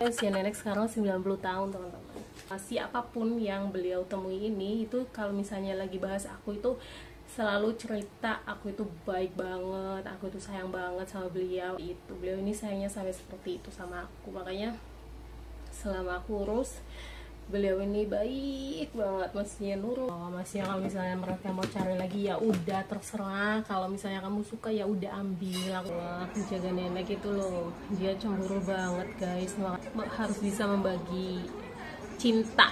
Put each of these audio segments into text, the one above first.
Usia nenek sekarang 90 tahun teman-teman. Siapapun yang beliau temui ini itu kalau misalnya lagi bahas aku itu selalu cerita aku itu baik banget, aku itu sayang banget sama beliau. Itu beliau ini sayangnya sampai seperti itu sama aku. Makanya selama aku urus beliau ini baik banget, maksudnya nurut. Masnya kalau misalnya mereka mau cari lagi ya udah terserah, kalau misalnya kamu suka ya udah ambil. Aku jaga nenek itu loh, dia cemburu banget guys, harus bisa membagi cinta.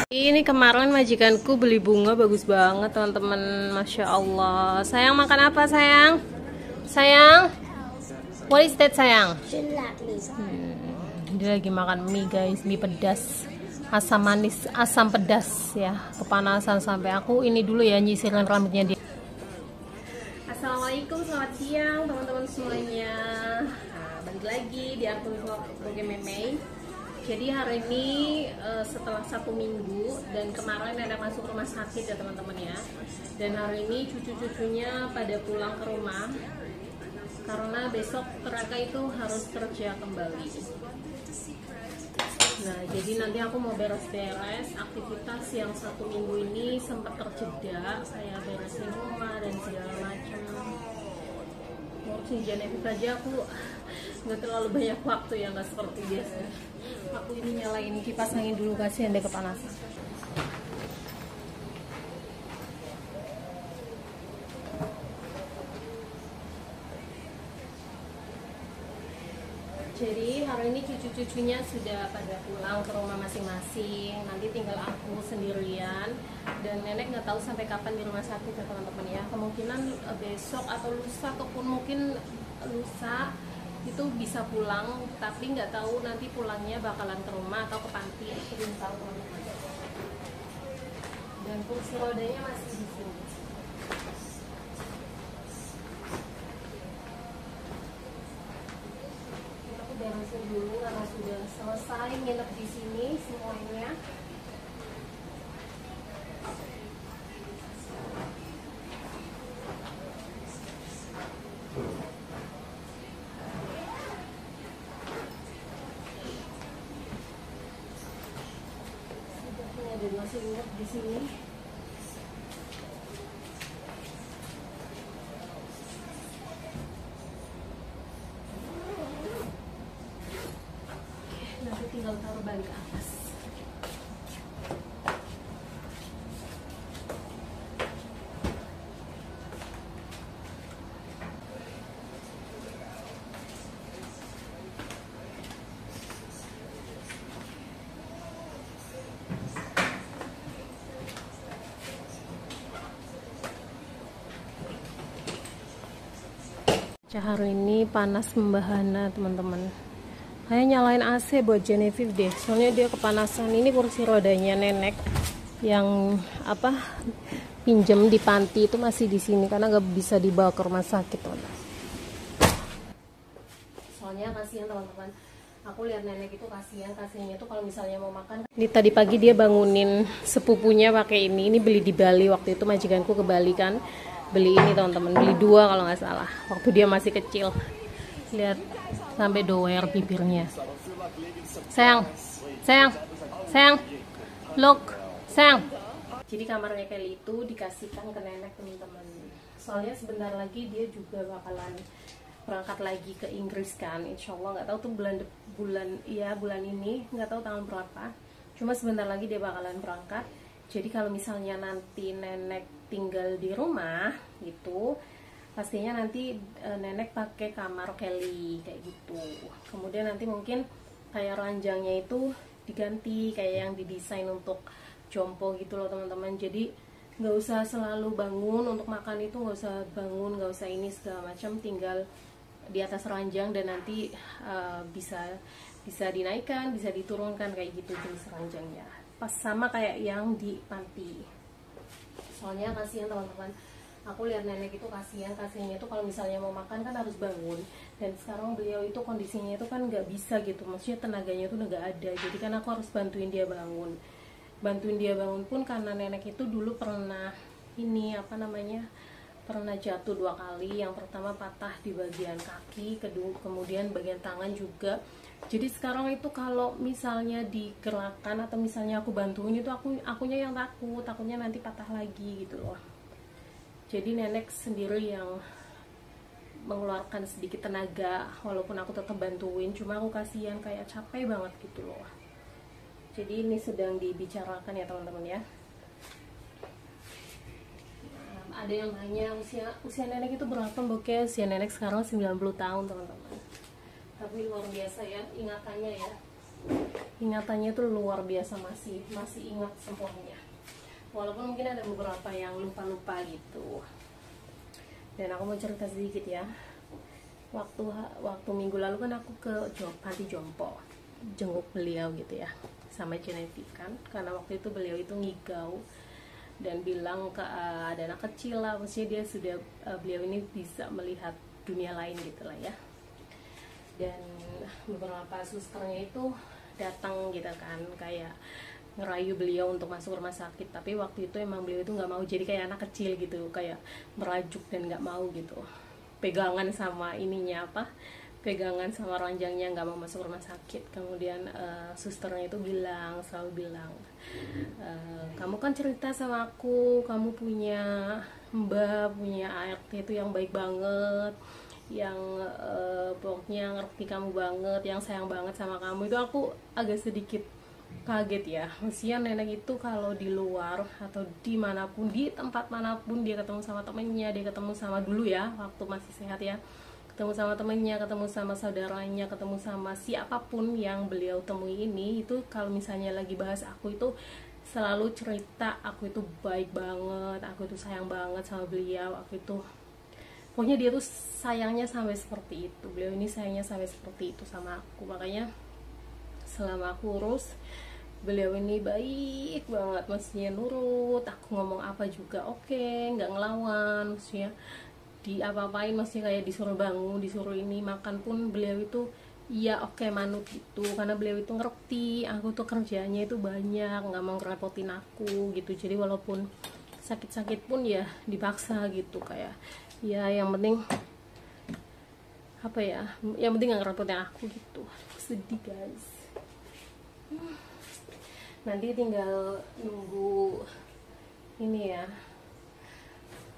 Ini kemarin majikanku beli bunga bagus banget teman-teman, masya Allah. Sayang makan apa sayang? Sayang, what is that sayang? Dia lagi makan mie guys, mie pedas, asam manis, asam pedas ya, kepanasan sampai aku ini dulu ya nyisirin rambutnya dia. Assalamualaikum, selamat siang teman-teman semuanya. Balik lagi di akun vlog Meme. Jadi hari ini setelah 1 minggu dan kemarin nenek masuk rumah sakit ya teman-teman ya. Dan hari ini cucu-cucunya pada pulang ke rumah karena besok mereka itu harus kerja kembali. Nah jadi nanti aku mau beres-beres aktivitas yang 1 minggu ini sempat terjeda, kayak beresin rumah dan segala macam. Ngurusin Genevieve aja aku nggak terlalu banyak waktu ya, nggak seperti biasa. Aku ini nyalain kipas angin dulu, kasihan deh kepanasan. Jadi hari ini cucu-cucunya sudah pada pulang ke rumah masing-masing. Nanti tinggal aku sendirian dan nenek nggak tahu sampai kapan di rumah sakit ya teman-teman ya. Kemungkinan besok atau lusa ataupun mungkin lusa itu bisa pulang, tapi nggak tahu nanti pulangnya bakalan ke rumah atau ke panti, itu belum tahu teman-teman. Dan kursi rodanya masih di sini. Aku beresin dulu karena sudah selesai nginep di sini semuanya. Dan masih ingat di sini. Nanti tinggal taruh balik ke atas. Hari ini panas membahana teman-teman. Kayak nyalain AC buat Genevieve deh, soalnya dia kepanasan. Ini kursi rodanya nenek yang pinjem di panti itu masih di sini karena nggak bisa dibawa ke rumah sakit teman. Soalnya kasihan teman-teman. Aku lihat nenek itu kasihannya tuh kalau misalnya mau makan. Ini tadi pagi dia bangunin sepupunya pakai ini. Ini beli di Bali, waktu itu majikanku ke Bali kan. Beli ini teman-teman, beli 2 kalau nggak salah waktu dia masih kecil. Lihat sampai doer bibirnya. Sayang look sayang. Jadi kamarnya Kelly itu dikasihkan ke nenek teman-teman, soalnya sebentar lagi dia juga bakalan berangkat lagi ke Inggris kan, insya Allah. Nggak tahu tuh bulan ini, nggak tahu tanggal berapa, cuma sebentar lagi dia bakalan berangkat. Jadi kalau misalnya nanti nenek tinggal di rumah gitu, pastinya nanti nenek pakai kamar Kelly kayak gitu. Kemudian nanti mungkin kayak ranjangnya itu diganti kayak yang didesain untuk jompo gitu loh teman-teman. Jadi nggak usah selalu bangun untuk makan, itu nggak usah bangun, nggak usah ini segala macam, tinggal di atas ranjang dan nanti bisa dinaikkan, bisa diturunkan kayak gitu jenis ranjangnya. Pas sama kayak yang di panti. Soalnya kasihan teman-teman, aku lihat nenek itu kasihannya itu kalau misalnya mau makan kan harus bangun, dan sekarang beliau itu kondisinya itu kan nggak bisa gitu, maksudnya tenaganya itu nggak ada, jadi kan aku harus bantuin dia bangun pun karena nenek itu dulu pernah ini apa namanya, pernah jatuh 2 kali. Yang pertama patah di bagian kaki, kedua kemudian bagian tangan juga. Jadi sekarang itu kalau misalnya digerakkan atau misalnya aku bantuin itu akunya yang takutnya nanti patah lagi gitu loh. Jadi nenek sendiri yang mengeluarkan sedikit tenaga, walaupun aku tetap bantuin, cuma aku kasihan kayak capek banget gitu loh. Jadi ini sedang dibicarakan ya teman-teman ya. Ada yang nanya usia nenek itu berapa Mbak? Usia nenek sekarang 90 tahun teman-teman. Tapi luar biasa ya ingatannya itu luar biasa, masih ingat semuanya, walaupun mungkin ada beberapa yang lupa gitu. Dan aku mau cerita sedikit ya, waktu minggu lalu kan aku ke panti jompo jenguk beliau gitu ya, sama genetik kan, karena waktu itu beliau itu ngigau dan bilang ke ada anak kecil lah, maksudnya dia sudah beliau ini bisa melihat dunia lain gitu lah ya. Dan beberapa susternya itu datang gitu kan, kayak ngerayu beliau untuk masuk rumah sakit, tapi waktu itu emang beliau itu nggak mau, jadi kayak anak kecil gitu, kayak merajuk dan nggak mau gitu, pegangan sama ininya apa, pegangan sama ranjangnya, nggak mau masuk rumah sakit. Kemudian susternya itu selalu bilang, kamu kan cerita sama aku, kamu punya mbak, punya ART itu yang baik banget, yang pokoknya ngerti kamu banget, yang sayang banget sama kamu. Itu aku agak sedikit kaget ya, maksudnya nenek itu kalau di luar atau dimanapun, di tempat manapun dia ketemu sama temennya, dia ketemu sama dulu ya waktu masih sehat ya, ketemu sama temennya, ketemu sama saudaranya, ketemu sama siapapun yang beliau temui ini, itu kalau misalnya lagi bahas aku itu selalu cerita aku itu baik banget, aku itu sayang banget sama beliau, aku itu pokoknya dia tuh sayangnya sampai seperti itu, beliau ini sayangnya sampai seperti itu sama aku. Makanya selama aku urus, beliau ini baik banget, maksudnya nurut, aku ngomong apa juga oke, nggak ngelawan, maksudnya diapa-apain, maksudnya kayak disuruh bangun, disuruh ini makan pun beliau itu iya oke, manut gitu, karena beliau itu ngerti aku tuh kerjanya itu banyak, nggak mau ngerepotin aku gitu. Jadi walaupun sakit-sakit pun ya dipaksa gitu, kayak ya yang penting apa ya, yang penting nggak ngerepotin aku gitu. Sedih guys. Nanti tinggal nunggu ini ya,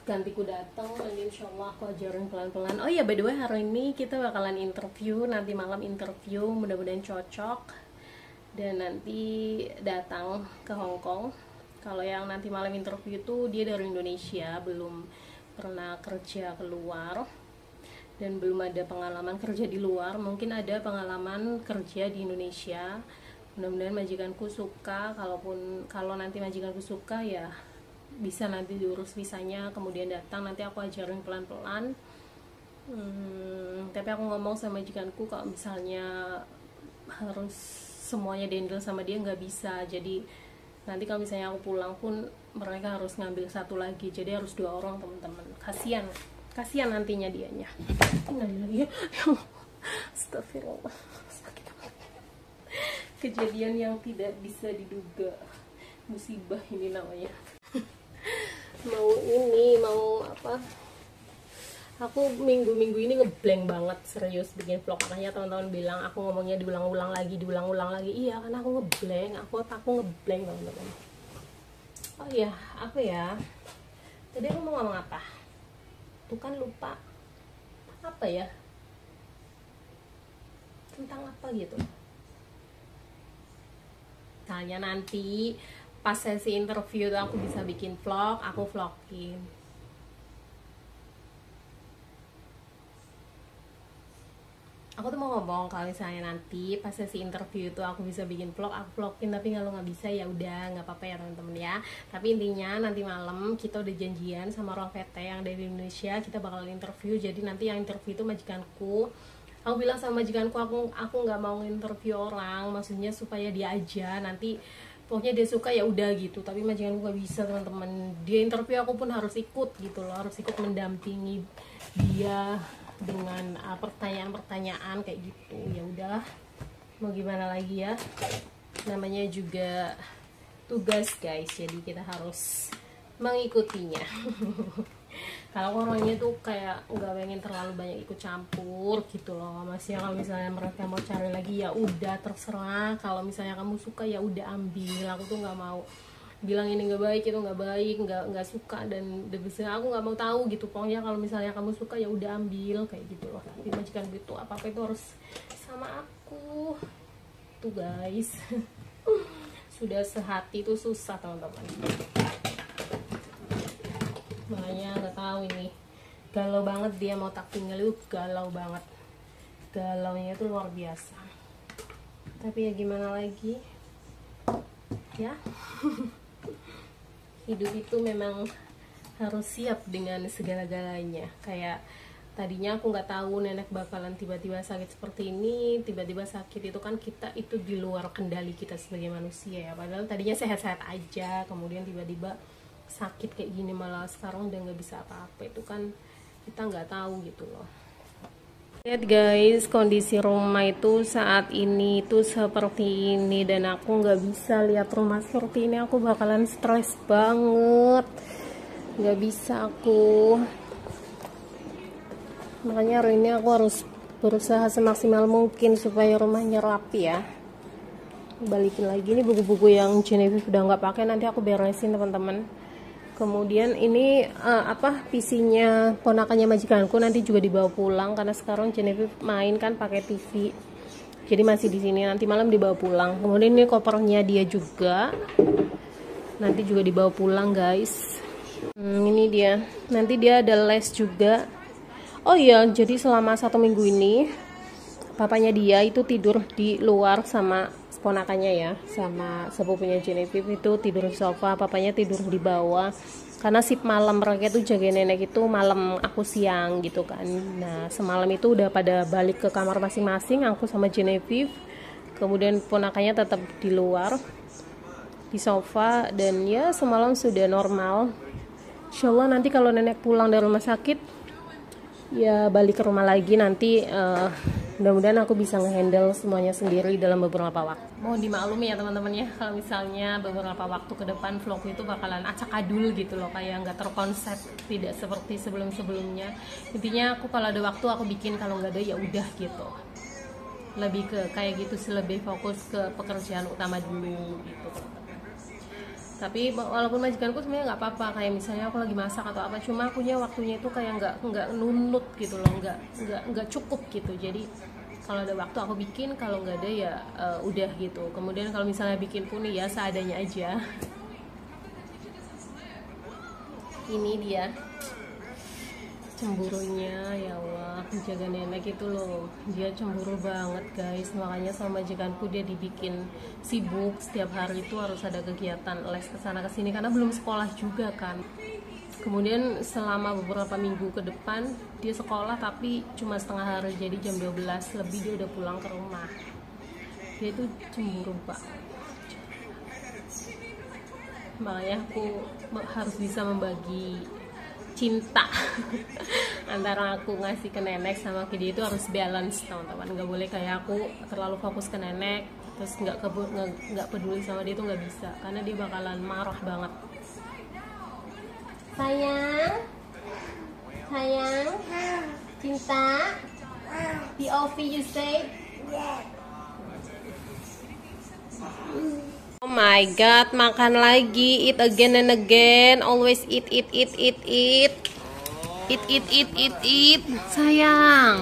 gantiku datang, nanti insyaallah aku ajarin pelan-pelan. Oh iya, by the way hari ini kita bakalan interview, nanti malam interview, mudah-mudahan cocok dan nanti datang ke Hong Kong. Kalau yang nanti malam interview itu dia dari Indonesia, belum pernah kerja keluar dan belum ada pengalaman kerja di luar, mungkin ada pengalaman kerja di Indonesia. Mudah-mudahan majikanku suka, kalau nanti majikanku suka ya bisa nanti diurus visanya, kemudian datang, nanti aku ajarin pelan-pelan. Tapi aku ngomong sama majikanku kalau misalnya harus semuanya dihandle sama dia nggak bisa, jadi nanti kalau misalnya aku pulang pun mereka harus ngambil satu lagi, jadi harus 2 orang teman-teman. Kasihan nantinya dianya. Astagfirullah, sakit banget. Kejadian yang tidak bisa diduga, musibah ini namanya. mau apa, aku minggu ini ngeblank banget serius bikin vlog, makanya teman-teman bilang aku ngomongnya diulang-ulang lagi. Iya, karena aku ngeblank, aku ngeblank teman-teman. Oh iya, apa ya, tadi aku mau ngomong apa tuh kan lupa, apa ya, tentang apa gitu. Tanya nanti pas sesi interview tuh aku bisa bikin vlog, aku vlogin. Aku tuh mau ngomong kalau misalnya nanti pas sesi interview itu aku bisa bikin vlog, aku vlogin. Tapi kalau nggak bisa ya udah nggak apa-apa ya teman-teman ya. Tapi intinya nanti malam kita udah janjian sama Ruang VT yang dari Indonesia, kita bakal interview. Jadi nanti yang interview itu majikanku. Aku bilang sama majikanku aku nggak mau interview orang, maksudnya supaya dia aja nanti pokoknya dia suka ya udah gitu. Tapi majikanku gak bisa teman-teman, dia interview aku pun harus ikut gitu loh, harus ikut mendampingi dia dengan pertanyaan-pertanyaan kayak gitu. Ya udahlah, mau gimana lagi ya, namanya juga tugas guys, jadi kita harus mengikutinya. Kalau orangnya tuh kayak nggak pengen terlalu banyak ikut campur gitu loh Mas ya. Kalau misalnya mereka mau cari lagi ya udah terserah, kalau misalnya kamu suka ya udah ambil. Aku tuh nggak mau bilang ini nggak baik, itu nggak baik, nggak suka, dan biasanya aku nggak mau tahu gitu. Pokoknya kalau misalnya kamu suka ya udah ambil kayak gitu loh. Tapi majikan gitu apa itu harus sama aku tuh guys. Sudah sehati tuh susah teman-teman. Makanya nggak tahu ini galau banget, dia mau tak tinggal itu galau banget, galaunya itu luar biasa. Tapi ya gimana lagi ya. Hidup itu memang harus siap dengan segala-galanya. Kayak tadinya aku nggak tahu nenek bakalan tiba-tiba sakit seperti ini, tiba-tiba sakit. Itu kan kita itu di luar kendali kita sebagai manusia ya. Padahal tadinya sehat-sehat aja, kemudian tiba-tiba sakit kayak gini, malah sekarang udah nggak bisa apa-apa. Itu kan kita nggak tahu gitu loh. Lihat guys, kondisi rumah itu saat ini tuh seperti ini, dan aku nggak bisa lihat rumah seperti ini, aku bakalan stres banget, nggak bisa aku. Makanya hari ini aku harus berusaha semaksimal mungkin supaya rumahnya rapi ya. Balikin lagi nih buku-buku yang Genevieve udah nggak pakai, nanti aku beresin teman-teman. Kemudian ini PC-nya ponakannya majikanku nanti juga dibawa pulang, karena sekarang Genevieve main kan pakai TV. Jadi masih di sini, nanti malam dibawa pulang. Kemudian ini kopernya dia juga nanti juga dibawa pulang guys. Ini dia, nanti dia ada les juga. Oh iya, jadi selama 1 minggu ini papanya dia itu tidur di luar sama ponakannya ya, sama sepupunya Genevieve itu tidur di sofa, papanya tidur di bawah. Karena sip malam mereka tuh jaga nenek itu malam, aku siang gitu kan. Nah semalam itu udah pada balik ke kamar masing-masing, aku sama Genevieve. Kemudian ponakannya tetap di luar di sofa, dan ya semalam sudah normal. Insyaallah nanti kalau nenek pulang dari rumah sakit ya balik ke rumah lagi nanti. Mudah-mudahan aku bisa ngehandle semuanya sendiri dalam beberapa waktu. Mohon dimaklumi ya teman-teman ya, kalau misalnya beberapa waktu ke depan vlog itu bakalan acak adul gitu loh, kayak nggak terkonsep, tidak seperti sebelum-sebelumnya. Intinya aku kalau ada waktu aku bikin, kalau nggak ada ya udah gitu. Lebih ke kayak gitu sih, lebih fokus ke pekerjaan utama dulu gitu. Tapi walaupun majikanku sebenarnya nggak apa-apa, kayak misalnya aku lagi masak atau apa, cuma akunya waktunya itu kayak nggak nunut gitu loh, nggak cukup gitu. Jadi kalau ada waktu aku bikin, kalau nggak ada ya udah gitu. Kemudian kalau misalnya bikin pun ya seadanya aja. Ini dia cemburunya, ya Allah, menjaga nenek itu loh, dia cemburu banget guys. Makanya sama majikanku dia dibikin sibuk, setiap hari itu harus ada kegiatan les kesana kesini karena belum sekolah juga kan. Kemudian selama beberapa minggu ke depan dia sekolah tapi cuma setengah hari, jadi jam 12 lebih dia udah pulang ke rumah. Dia itu cemburu pak. Makanya aku harus bisa membagi cinta antara aku ngasih ke nenek sama ke dia, itu harus balance teman-teman. Nggak boleh kayak aku terlalu fokus ke nenek terus nggak peduli sama dia, itu nggak bisa, karena dia bakalan marah banget. Sayang, cinta, POV you say. Oh my god, makan lagi, eat again and again, always eat. Eat. Sayang,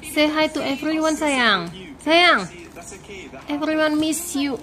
say hi to everyone sayang. Everyone miss you.